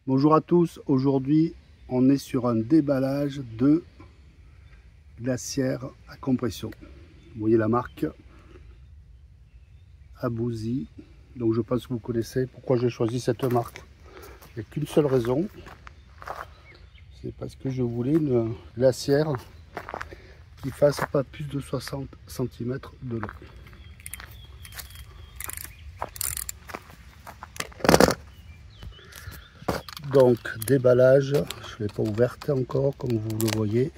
Bonjour à tous, aujourd'hui on est sur un déballage de glacière à compression. Vous voyez la marque Abouzi, donc je pense que vous connaissez. Pourquoi j'ai choisi cette marque? Il n'y a qu'une seule raison, c'est parce que je voulais une glacière qui fasse pas plus de 60 cm de long. Donc déballage, je ne l'ai pas ouverte encore comme vous le voyez.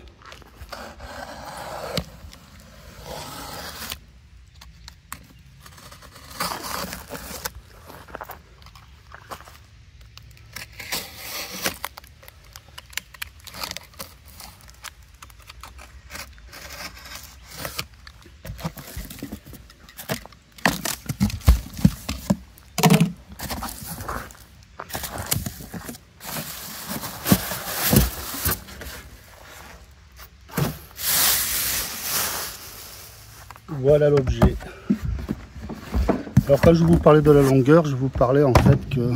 Voilà l'objet. Alors quand je vous parlais de la longueur, je vous parlais en fait que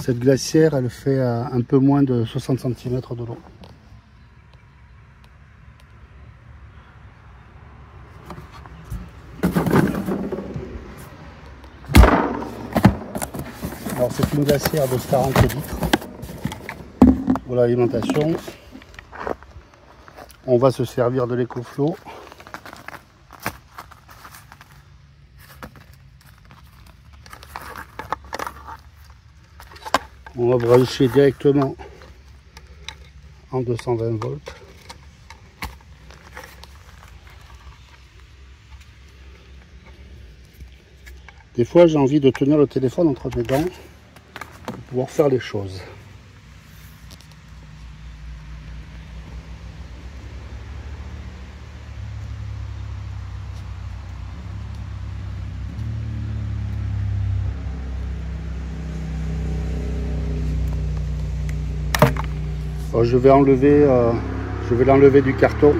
cette glacière elle fait un peu moins de 60 cm de long. Alors c'est une glacière de 40 litres pour l'alimentation. On va se servir de l'EcoFlow. On va brancher directement en 220 volts. Des fois, j'ai envie de tenir le téléphone entre mes dents pour pouvoir faire les choses. Je vais l'enlever du carton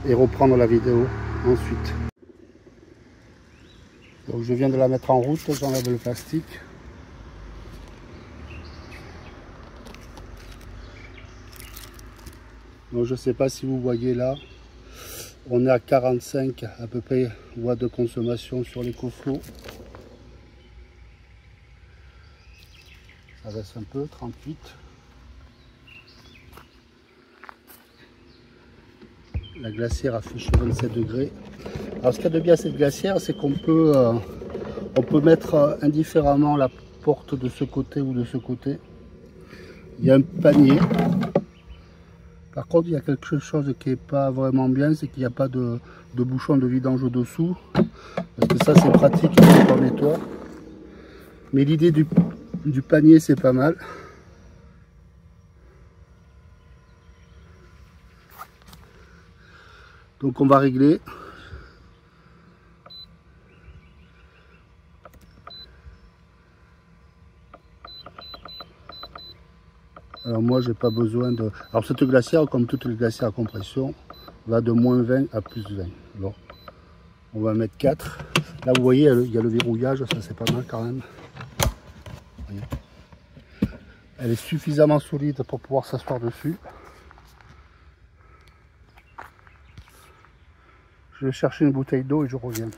et reprendre la vidéo ensuite. Donc je viens de la mettre en route, j'enlève le plastique. Donc je ne sais pas si vous voyez là, on est à 45 à peu près watts de consommation sur l'EcoFlow. Ça baisse un peu, 38. La glacière affiche 27 degrés. Alors ce qu'il y a de bien à cette glacière, c'est qu'on peut, mettre indifféremment la porte de ce côté ou de ce côté. Il y a un panier. Par contre, il y a quelque chose qui n'est pas vraiment bien, c'est qu'il n'y a pas de bouchon de vidange au-dessous. Parce que ça, c'est pratique quand on nettoie. Mais l'idée du panier, c'est pas mal. Donc on va régler. Alors moi j'ai pas besoin de... Alors cette glacière, comme toutes les glacières à compression, va de moins 20 à plus 20. Bon, on va mettre 4. Là vous voyez, il y a le verrouillage, ça c'est pas mal quand même. Voyez. Elle est suffisamment solide pour pouvoir s'asseoir dessus. Je vais chercher une bouteille d'eau et je reviens.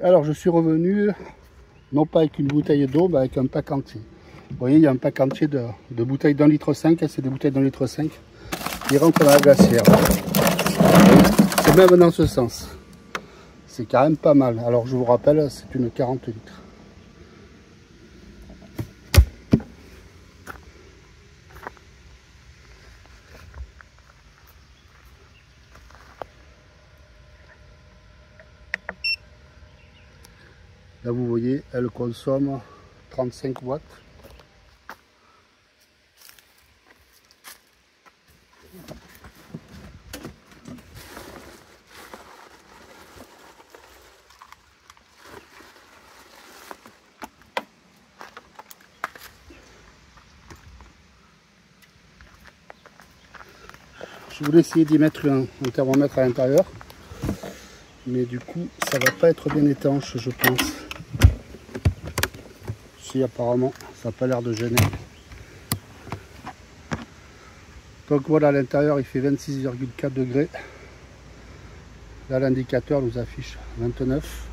Alors je suis revenu, non pas avec une bouteille d'eau, mais avec un pack entier. Vous voyez, il y a un pack entier de bouteilles d'1,5 litre, c'est des bouteilles d'1,5 litre qui rentrent dans la glacière. C'est même dans ce sens. C'est quand même pas mal. Alors je vous rappelle, c'est une 40 litres. Là vous voyez, elle consomme 35 watts. Je voulais essayer d'y mettre un thermomètre à l'intérieur, mais du coup ça va pas être bien étanche, je pense. aussi apparemment, ça n'a pas l'air de gêner. Donc voilà, à l'intérieur il fait 26,4 degrés. Là l'indicateur nous affiche 29.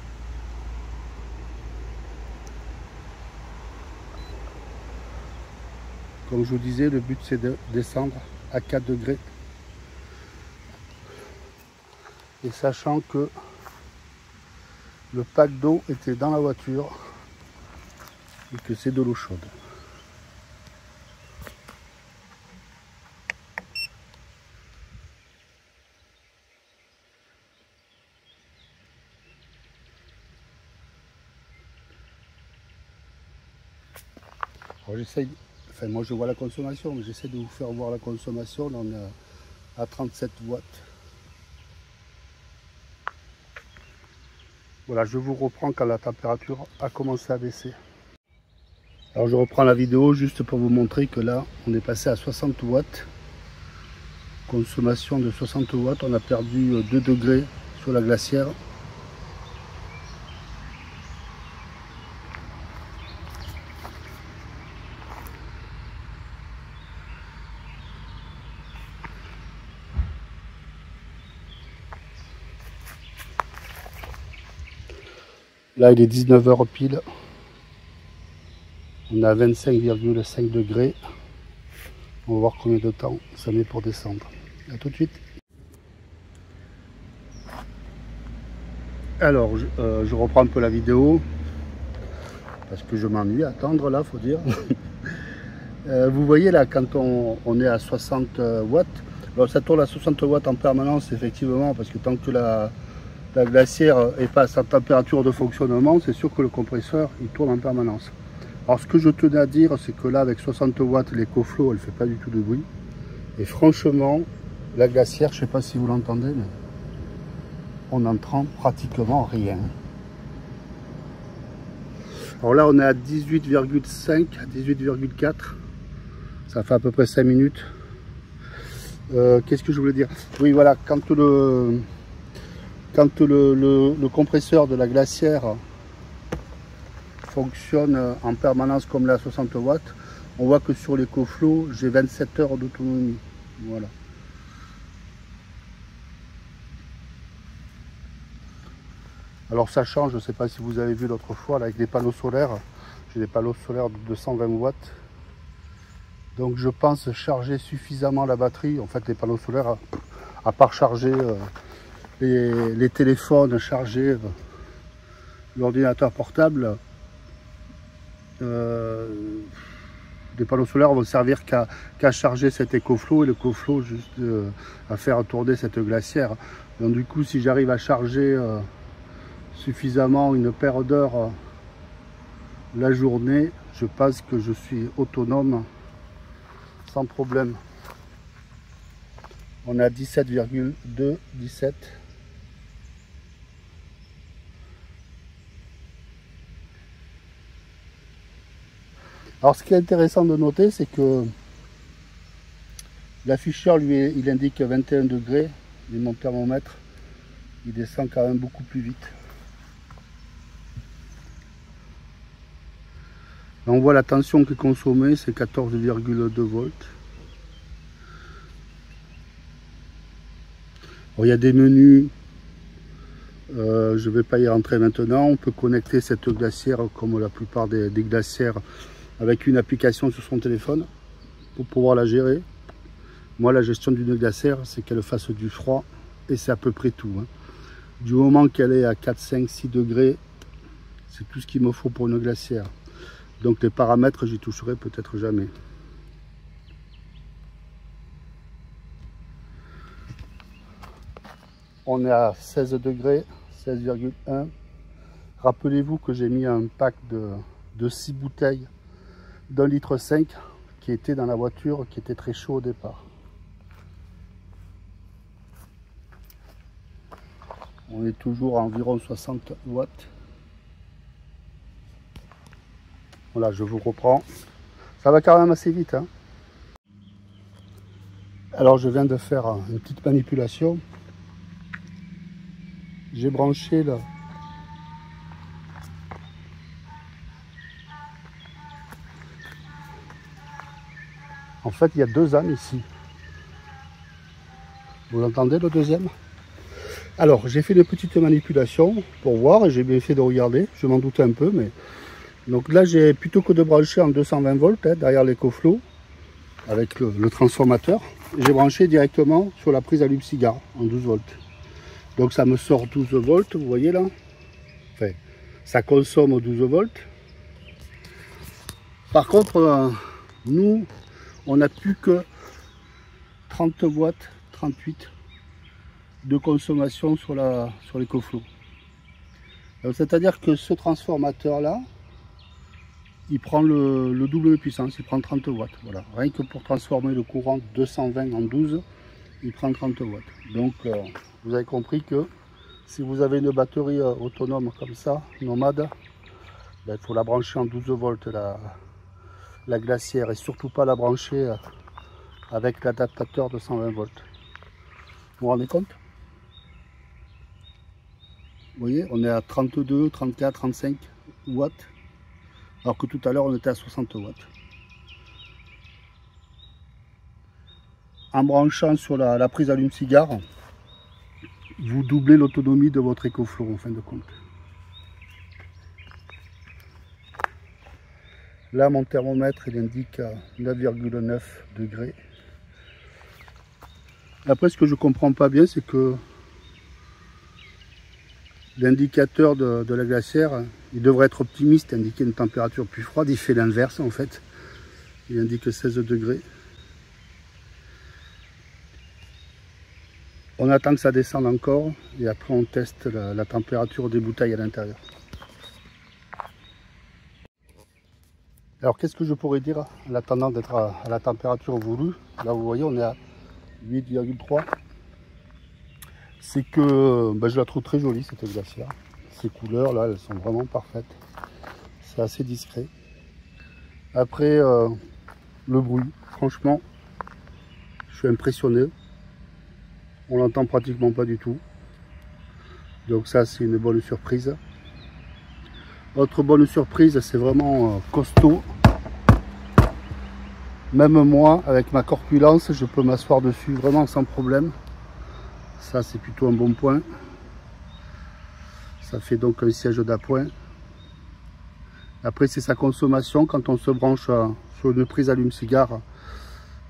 Comme je vous disais, le but c'est de descendre à 4 degrés. Et sachant que le pack d'eau était dans la voiture et que c'est de l'eau chaude. J'essaye, enfin moi je vois la consommation, mais j'essaie de vous faire voir la consommation. Là on est à 37 watts. Voilà, je vous reprends quand la température a commencé à baisser. Alors je reprends la vidéo juste pour vous montrer que là on est passé à 60 watts. Consommation de 60 watts, on a perdu 2 degrés sur la glacière. Là il est 19 h pile. On a 25,5 degrés. On va voir combien de temps ça met pour descendre. A tout de suite. Alors je reprends un peu la vidéo parce que je m'ennuie à attendre là, faut dire. Vous voyez là quand on est à 60 watts, alors ça tourne à 60 watts en permanence effectivement, parce que tant que la glacière n'est pas à sa température de fonctionnement, c'est sûr que le compresseur il tourne en permanence. Alors ce que je tenais à dire, c'est que là avec 60 watts l'écoflow elle fait pas du tout de bruit, et franchement la glacière, je sais pas si vous l'entendez, mais on n'entend pratiquement rien. Alors là on est à 18,5, 18,4, ça fait à peu près 5 minutes. Qu'est-ce que je voulais dire? Oui voilà, quand le compresseur de la glacière fonctionne en permanence comme là à 60 watts, on voit que sur l'EcoFlow j'ai 27 heures d'autonomie. Voilà. Alors ça change, je ne sais pas si vous avez vu l'autre fois là, avec des panneaux solaires. J'ai des panneaux solaires de 220 watts. Donc je pense charger suffisamment la batterie. En fait les panneaux solaires, à part charger les téléphones, charger l'ordinateur portable, les panneaux solaires vont servir qu'à charger cet EcoFlow, et l'EcoFlow juste à faire tourner cette glacière. Donc du coup si j'arrive à charger suffisamment une paire d'heures la journée, je pense que je suis autonome sans problème. On est à 17,2, 17. Alors ce qui est intéressant de noter, c'est que l'afficheur lui il indique 21 degrés, mais mon thermomètre il descend quand même beaucoup plus vite. On voit la tension qui est consommée, c'est 14,2 volts. Alors, il y a des menus, je ne vais pas y rentrer maintenant. On peut connecter cette glacière comme la plupart des glacières avec une application sur son téléphone pour pouvoir la gérer. Moi la gestion d'une glacière c'est qu'elle fasse du froid et c'est à peu près tout, hein. Du moment qu'elle est à 4, 5, 6 degrés, c'est tout ce qu'il me faut pour une glacière. Donc les paramètres, j'y toucherai peut-être jamais. On est à 16 degrés, 16,1. Rappelez-vous que j'ai mis un pack de 6 bouteilles d'1,5 litre qui était dans la voiture, qui était très chaud au départ. On est toujours à environ 60 watts. Voilà, je vous reprends. Ça va quand même assez vite, hein. Alors je viens de faire une petite manipulation. J'ai branché En fait, il y a 2 ânes ici. Vous l'entendez le deuxième? Alors, j'ai fait une petite manipulation pour voir, et j'ai bien fait de regarder. Je m'en doutais un peu, mais... Donc là, j'ai plutôt que de brancher en 220 volts derrière l'écoflow, avec le transformateur, j'ai branché directement sur la prise allume-cigare en 12 volts. Donc ça me sort 12 volts, vous voyez là. Enfin, ça consomme 12 volts. Par contre, nous, on n'a plus que 30 watts, 38 de consommation sur l'écoflow. C'est-à-dire que ce transformateur-là, il prend le double de puissance, il prend 30 watts. Voilà. Rien que pour transformer le courant de 220 en 12, il prend 30 watts. Donc, vous avez compris que si vous avez une batterie autonome comme ça, nomade, ben, il faut la brancher en 12 volts, la glacière, et surtout pas la brancher avec l'adaptateur de 120 volts. Vous vous rendez compte? Vous voyez, on est à 32, 34, 35 watts. Alors que tout à l'heure on était à 60 watts. En branchant sur la prise allume-cigare, vous doublez l'autonomie de votre EcoFlow en fin de compte. Là mon thermomètre il indique 9,9 degrés. Après ce que je comprends pas bien, c'est que l'indicateur de la glacière, il devrait être optimiste, indiquer une température plus froide. Il fait l'inverse en fait. Il indique 16 degrés. On attend que ça descende encore et après on teste la température des bouteilles à l'intérieur. Alors qu'est-ce que je pourrais dire en attendant d'être à la température voulue? Là vous voyez on est à 8,3. C'est que je la trouve très jolie cette glacière. Ces couleurs là, elles sont vraiment parfaites. C'est assez discret. Après, le bruit, franchement, je suis impressionné. On l'entend pratiquement pas du tout. Donc ça, c'est une bonne surprise. Autre bonne surprise, c'est vraiment costaud. Même moi, avec ma corpulence, je peux m'asseoir dessus vraiment sans problème. Ça, c'est plutôt un bon point. Ça fait donc un siège d'appoint. Après, c'est sa consommation. Quand on se branche sur une prise allume-cigare,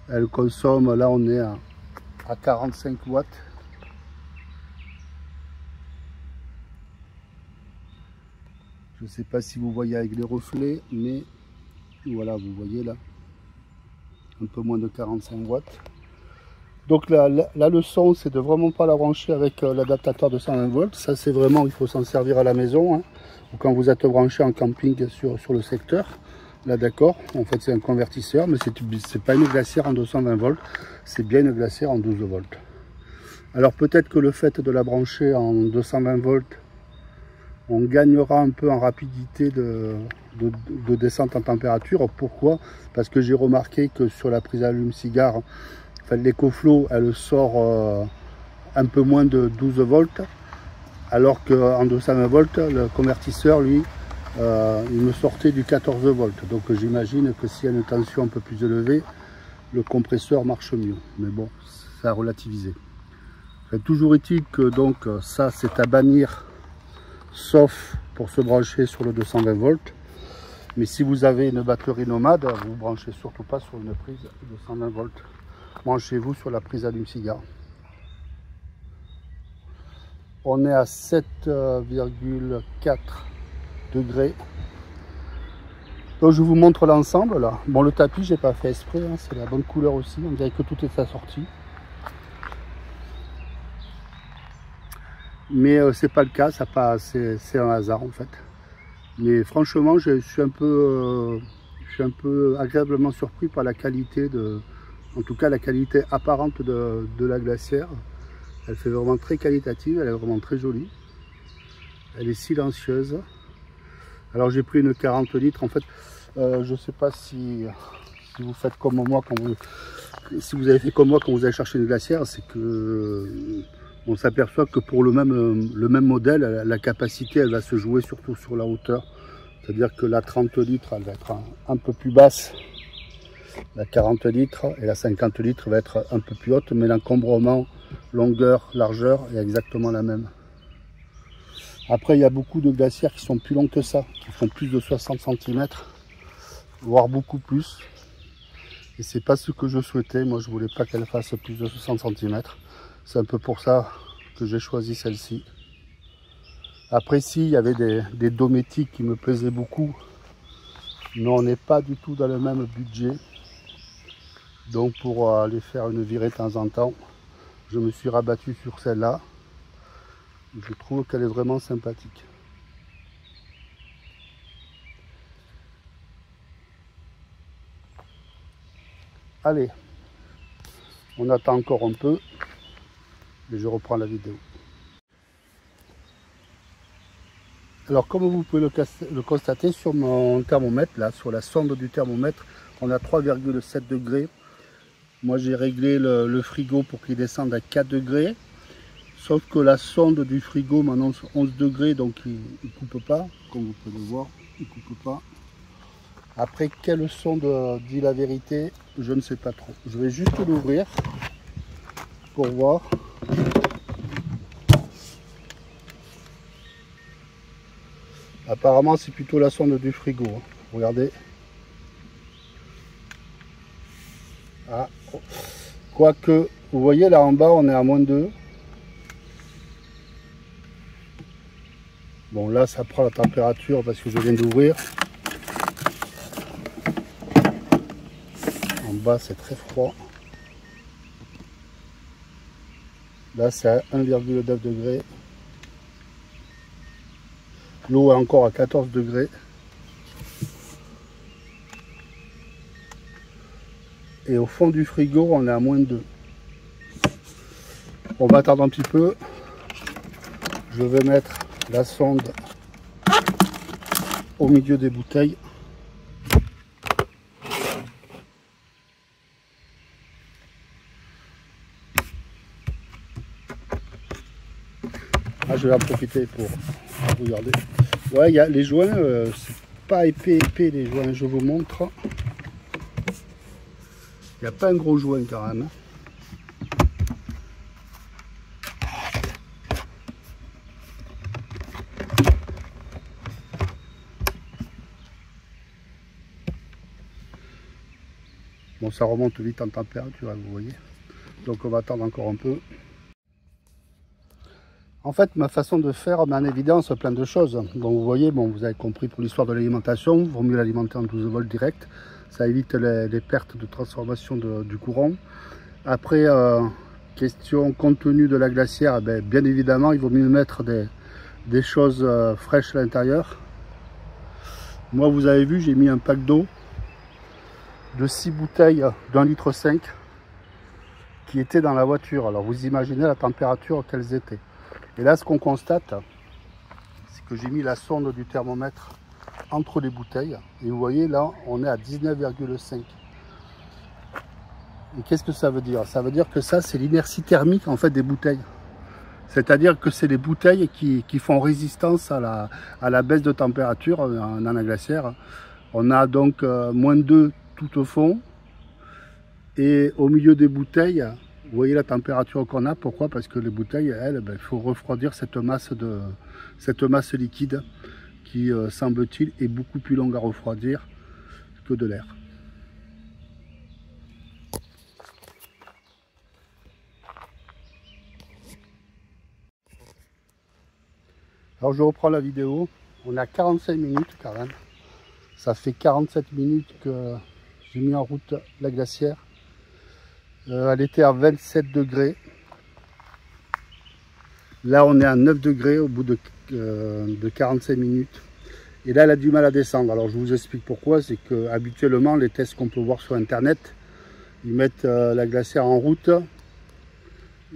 elle consomme, là on est à 45 watts. Je ne sais pas si vous voyez avec les reflets, mais voilà, vous voyez là, un peu moins de 45 watts. Donc la leçon, c'est de vraiment pas la brancher avec l'adaptateur de 120 volts. Ça, c'est vraiment, il faut s'en servir à la maison, hein, ou quand vous êtes branché en camping sur le secteur. Là, d'accord, en fait, c'est un convertisseur, mais c'est pas une glacière en 220 volts, c'est bien une glacière en 12 volts. Alors peut-être que le fait de la brancher en 220 volts, on gagnera un peu en rapidité de descente en température. Pourquoi? Parce que j'ai remarqué que sur la prise allume-cigare, l'EcoFlow, elle sort un peu moins de 12 volts, alors qu'en 220 volts, le convertisseur, lui, il me sortait du 14 volts. Donc j'imagine que s'il y a une tension un peu plus élevée, le compresseur marche mieux. Mais bon, c'est à relativiser. Toujours est-il que donc ça, c'est à bannir, sauf pour se brancher sur le 220 volts. Mais si vous avez une batterie nomade, vous ne branchez surtout pas sur une prise de 220 volts. Branchez-vous sur la prise allume-cigare. On est à 7,4 degrés. Donc je vous montre l'ensemble là. Bon, le tapis, j'ai pas fait exprès, hein, c'est la bonne couleur aussi. On dirait que tout est assorti. Mais c'est pas le cas, c'est un hasard en fait. Mais franchement, je suis un peu agréablement surpris par la qualité en tout cas la qualité apparente de la glacière. Elle fait vraiment très qualitative, elle est vraiment très jolie. Elle est silencieuse. Alors j'ai pris une 40 litres en fait. Je ne sais pas si vous faites comme moi si vous avez fait comme moi quand vous allez chercher une glacière, c'est que on s'aperçoit que pour le même modèle, la capacité elle va se jouer surtout sur la hauteur. C'est-à-dire que la 30 litres elle va être un peu plus basse La 40 litres et la 50 litres va être un peu plus haute, mais l'encombrement, longueur, largeur est exactement la même. Après, il y a beaucoup de glacières qui sont plus longues que ça, qui font plus de 60 cm, voire beaucoup plus. Et c'est pas ce que je souhaitais. Moi, je voulais pas qu'elle fasse plus de 60 cm. C'est un peu pour ça que j'ai choisi celle-ci. Après, si, il y avait des dométiques qui me plaisaient beaucoup, mais on n'est pas du tout dans le même budget. Donc pour aller faire une virée de temps en temps, je me suis rabattu sur celle-là. Je trouve qu'elle est vraiment sympathique. Allez, on attend encore un peu et je reprends la vidéo. Alors comme vous pouvez le constater sur mon thermomètre, là sur la sonde du thermomètre, on a 3,7 degrés. Moi j'ai réglé le frigo pour qu'il descende à 4 degrés. Sauf que la sonde du frigo m'annonce 11 degrés, donc il ne coupe pas. Comme vous pouvez le voir, il ne coupe pas. Après, quelle sonde dit la vérité, je ne sais pas trop. Je vais juste l'ouvrir pour voir. Apparemment, c'est plutôt la sonde du frigo. Regardez. Ah. Quoique, vous voyez là en bas, on est à -2. Bon, là, ça prend la température parce que je viens d'ouvrir. En bas, c'est très froid. Là, c'est à 1,9 degrés. L'eau est encore à 14 degrés. Et au fond du frigo, on est à -2. On va attendre un petit peu. Je vais mettre la sonde au milieu des bouteilles. Ah, je vais en profiter pour regarder. Ouais, il y a les joints, c'est pas épais les joints, je vous montre. Il n'y a pas un gros joint quand même. Bon, ça remonte vite en température, vous voyez. Donc on va attendre encore un peu. En fait, ma façon de faire met en évidence plein de choses. Donc vous voyez, bon, vous avez compris pour l'histoire de l'alimentation, il vaut mieux l'alimenter en 12 volts direct. Ça évite les pertes de transformation du courant. Après, question contenu de la glacière, bien évidemment, il vaut mieux mettre des choses fraîches à l'intérieur. Moi, vous avez vu, j'ai mis un pack d'eau de 6 bouteilles d'1,5 litre qui étaient dans la voiture. Alors vous imaginez la température qu'elles étaient. Et là, ce qu'on constate, c'est que j'ai mis la sonde du thermomètre entre les bouteilles. Et vous voyez, là, on est à 19,5. Et qu'est-ce que ça veut dire? Ça veut dire que ça, c'est l'inertie thermique en fait des bouteilles. C'est-à-dire que c'est les bouteilles qui font résistance à la baisse de température dans la glacière. On a donc -2 tout au fond. Et au milieu des bouteilles, vous voyez la température qu'on a. Pourquoi? Parce que les bouteilles, elles, il faut refroidir cette masse liquide qui, semble-t-il, est beaucoup plus longue à refroidir que de l'air. Alors je reprends la vidéo. On a 45 minutes quand même. Ça fait 47 minutes que j'ai mis en route la glacière. Elle était à 27 degrés. Là, on est à 9 degrés au bout de 45 minutes. Et là, elle a du mal à descendre. Alors, je vous explique pourquoi. C'est que habituellement, les tests qu'on peut voir sur Internet, ils mettent la glacière en route.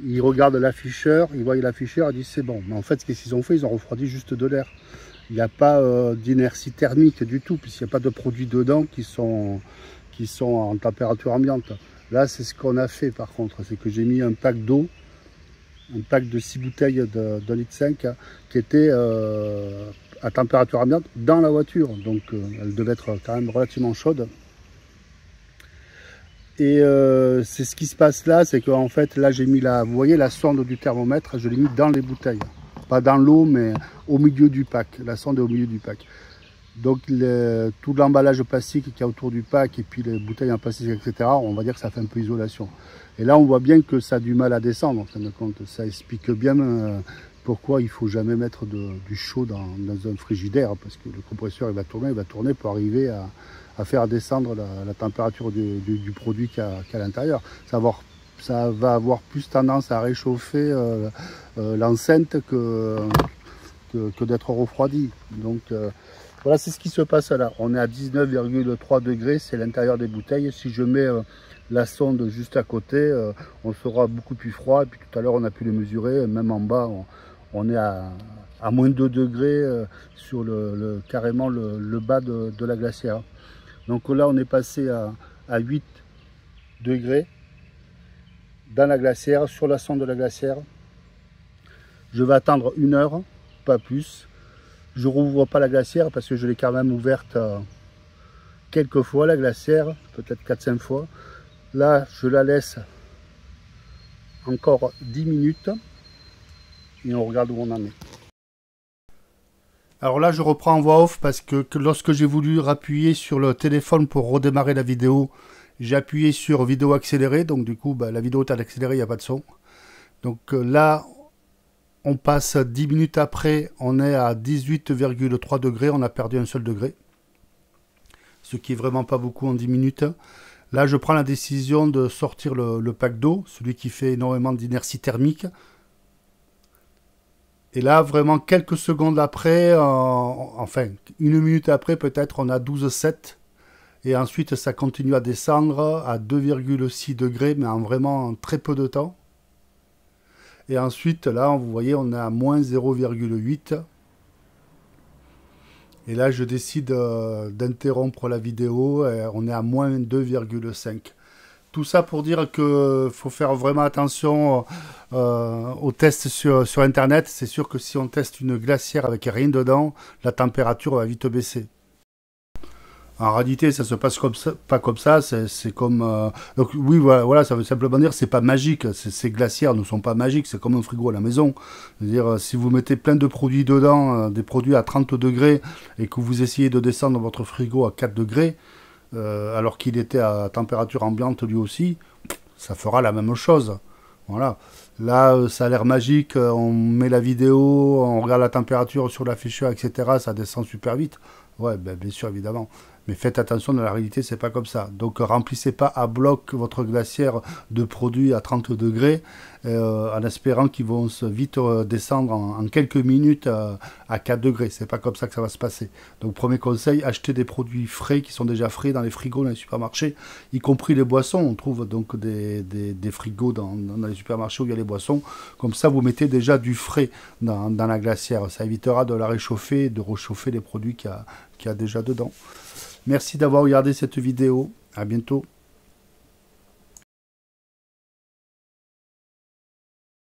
Ils regardent l'afficheur. Ils voient l'afficheur. Ils disent c'est bon. Mais en fait, ce qu'ils ont fait, ils ont refroidi juste de l'air. Il n'y a pas d'inertie thermique du tout, puisqu'il n'y a pas de produits dedans qui sont en température ambiante. Là, c'est ce qu'on a fait par contre, c'est que j'ai mis un pack d'eau, un pack de 6 bouteilles de 1,5 litre qui était à température ambiante dans la voiture. Donc elle devait être quand même relativement chaude. Et c'est ce qui se passe là, c'est qu'en fait, là j'ai mis vous voyez la sonde du thermomètre, je l'ai mis dans les bouteilles. Pas dans l'eau, mais au milieu du pack. La sonde est au milieu du pack. Donc tout l'emballage plastique qu'il y a autour du pack et puis les bouteilles en plastique, etc., on va dire que ça fait un peu isolation. Et là on voit bien que ça a du mal à descendre, en fin de compte. Ça explique bien pourquoi il ne faut jamais mettre du chaud dans un frigidaire, parce que le compresseur il va tourner pour arriver à faire descendre la température du produit qu'il y a à l'intérieur. Ça va avoir plus tendance à réchauffer l'enceinte que d'être refroidi. Donc voilà, c'est ce qui se passe là. On est à 19,3 degrés, c'est l'intérieur des bouteilles. Si je mets la sonde juste à côté, on sera beaucoup plus froid. Et puis tout à l'heure, on a pu le mesurer, même en bas, on est à moins 2 degrés sur carrément le bas de la glacière. Donc là, on est passé à 8 degrés dans la glacière, sur la sonde de la glacière. Je vais attendre 1 heure, pas plus. Je rouvre pas la glacière parce que je l'ai quand même ouverte quelques fois, la glacière, peut-être 4-5 fois. Là, je la laisse encore 10 minutes et on regarde où on en est. Alors là, je reprends en voix off parce que lorsque j'ai voulu appuyer sur le téléphone pour redémarrer la vidéo, j'ai appuyé sur vidéo accélérée, donc du coup, la vidéo est accélérée, il n'y a pas de son. Donc là, on passe 10 minutes après, on est à 18,3 degrés, on a perdu un seul degré. Ce qui est vraiment pas beaucoup en 10 minutes. Là, je prends la décision de sortir le pack d'eau, celui qui fait énormément d'inertie thermique. Et là, vraiment quelques secondes après, enfin 1 minute après peut-être, on a 12,7. Et ensuite, ça continue à descendre à 2,6 degrés, mais en vraiment très peu de temps. Et ensuite, là, vous voyez, on est à moins 0,8. Et là, je décide d'interrompre la vidéo. Et on est à moins 2,5. Tout ça pour dire qu'il faut faire vraiment attention aux tests sur Internet. C'est sûr que si on teste une glacière avec rien dedans, la température va vite baisser. En réalité, ça se passe comme ça, pas comme ça, c'est comme... donc oui, voilà, ça veut simplement dire que c'est pas magique. Ces glacières ne sont pas magiques, c'est comme un frigo à la maison. C'est-à-dire, si vous mettez plein de produits dedans, des produits à 30 degrés, et que vous essayez de descendre votre frigo à 4 degrés, alors qu'il était à température ambiante lui aussi, ça fera la même chose. Voilà. Là, ça a l'air magique, on met la vidéo, on regarde la température sur l'afficheur, etc., ça descend super vite. Ouais, bien sûr, évidemment. Mais faites attention, dans la réalité, c'est pas comme ça. Donc, remplissez pas à bloc votre glacière de produits à 30 degrés en espérant qu'ils vont vite descendre en quelques minutes à 4 degrés. C'est pas comme ça que ça va se passer. Donc, premier conseil, achetez des produits frais qui sont déjà frais dans les frigos, dans les supermarchés, y compris les boissons. On trouve donc des frigos dans les supermarchés où il y a les boissons. Comme ça, vous mettez déjà du frais dans la glacière. Ça évitera de la réchauffer, de réchauffer les produits qu'il y a déjà dedans. Merci d'avoir regardé cette vidéo. À bientôt.